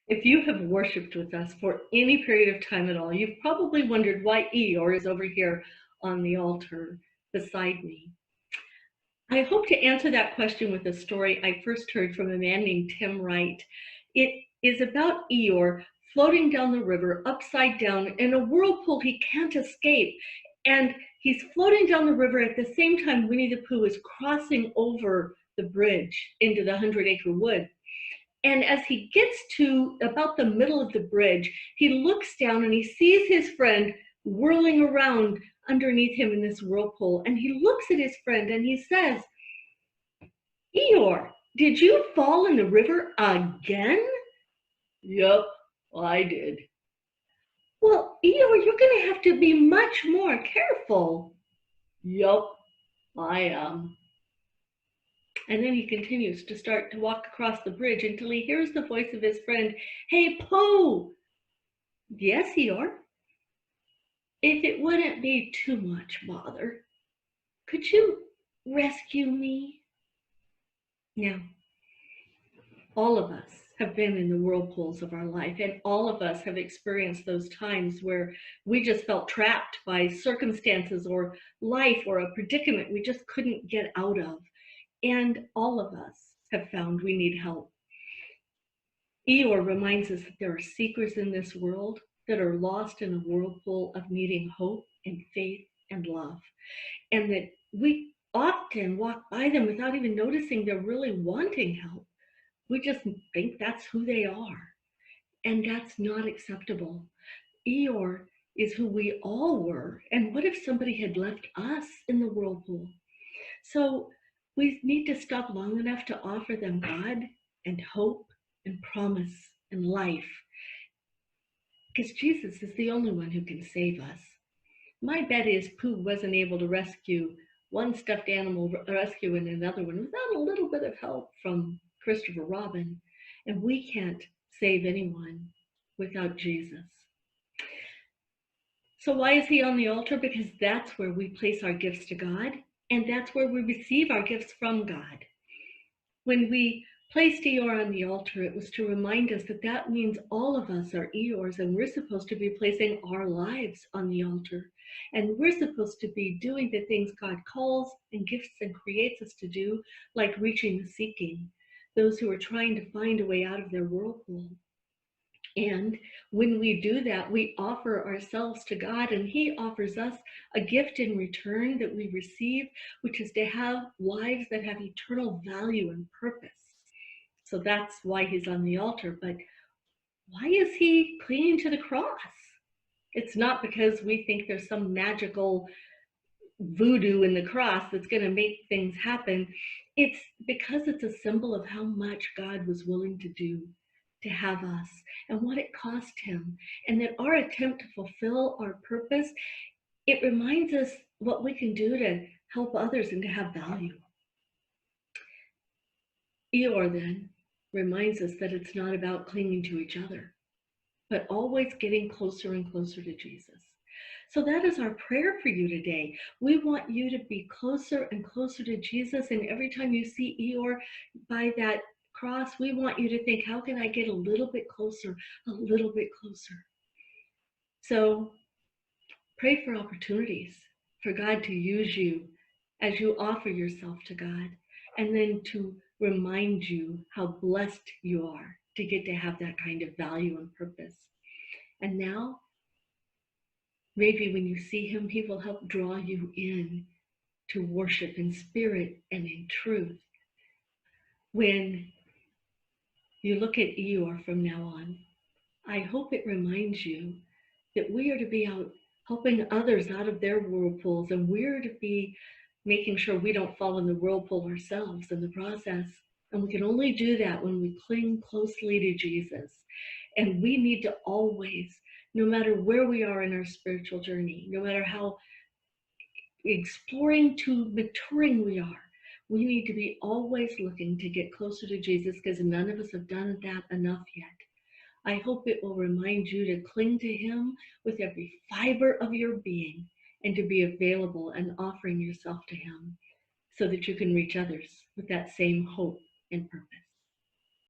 If you have worshipped with us for any period of time at all, you've probably wondered why Eeyore is over here on the altar beside me. I hope to answer that question with a story I first heard from a man named Tim Wright. It is about Eeyore floating down the river upside down in a whirlpool he can't escape. And he's floating down the river at the same time Winnie the Pooh is crossing over the bridge into the 100-acre wood. And as he gets to about the middle of the bridge, he looks down and he sees his friend whirling around underneath him in this whirlpool. And he looks at his friend and he says, "Eeyore, did you fall in the river again?" "Yep, I did." "Well, Eeyore, you're going to have to be much more careful." "Yep, I am." And then he continues to start to walk across the bridge until he hears the voice of his friend, "Hey, Pooh!" "Yes, Eeyore?" "If it wouldn't be too much bother, could you rescue me?" Now, all of us have been in the whirlpools of our life, and all of us have experienced those times where we just felt trapped by circumstances or life or a predicament we just couldn't get out of. And all of us have found we need help. Eeyore reminds us that there are seekers in this world that are lost in a whirlpool of needing hope and faith and love, and that we often walk by them without even noticing they're really wanting help. We just think that's who they are, and that's not acceptable. Eeyore is who we all were, and what if somebody had left us in the whirlpool? So we need to stop long enough to offer them God and hope and promise and life, because Jesus is the only one who can save us. My bet is Pooh wasn't able to rescue one stuffed animal rescuing another one without a little bit of help from Christopher Robin, and we can't save anyone without Jesus. So why is he on the altar? Because that's where we place our gifts to God, and that's where we receive our gifts from God. When we placed Eeyore on the altar, it was to remind us that that means all of us are Eeyores, and we're supposed to be placing our lives on the altar. And we're supposed to be doing the things God calls and gifts and creates us to do, like reaching the seeking, those who are trying to find a way out of their whirlpool. And when we do that, we offer ourselves to God, and he offers us a gift in return that we receive, which is to have lives that have eternal value and purpose. So that's why he's on the altar. But why is he clinging to the cross? It's not because we think there's some magical voodoo in the cross that's going to make things happen. It's because it's a symbol of how much God was willing to do to have us and what it cost him, and that our attempt to fulfill our purpose, it reminds us what we can do to help others and to have value. Eeyore then reminds us that it's not about clinging to each other, but always getting closer and closer to Jesus. So that is our prayer for you today. We want you to be closer and closer to Jesus, and every time you see Eeyore by that cross, we want you to think, how can I get a little bit closer, a little bit closer? So pray for opportunities for God to use you as you offer yourself to God, and then to remind you how blessed you are to get to have that kind of value and purpose. And now, maybe when you see him, he will help draw you in to worship in spirit and in truth. When you look at Eeyore from now on, I hope it reminds you that we are to be out helping others out of their whirlpools, and we're to be making sure we don't fall in the whirlpool ourselves in the process. And we can only do that when we cling closely to Jesus. And we need to always, no matter where we are in our spiritual journey, no matter how exploring to maturing we are, we need to be always looking to get closer to Jesus, because none of us have done that enough yet. I hope it will remind you to cling to him with every fiber of your being, and to be available and offering yourself to him so that you can reach others with that same hope and purpose.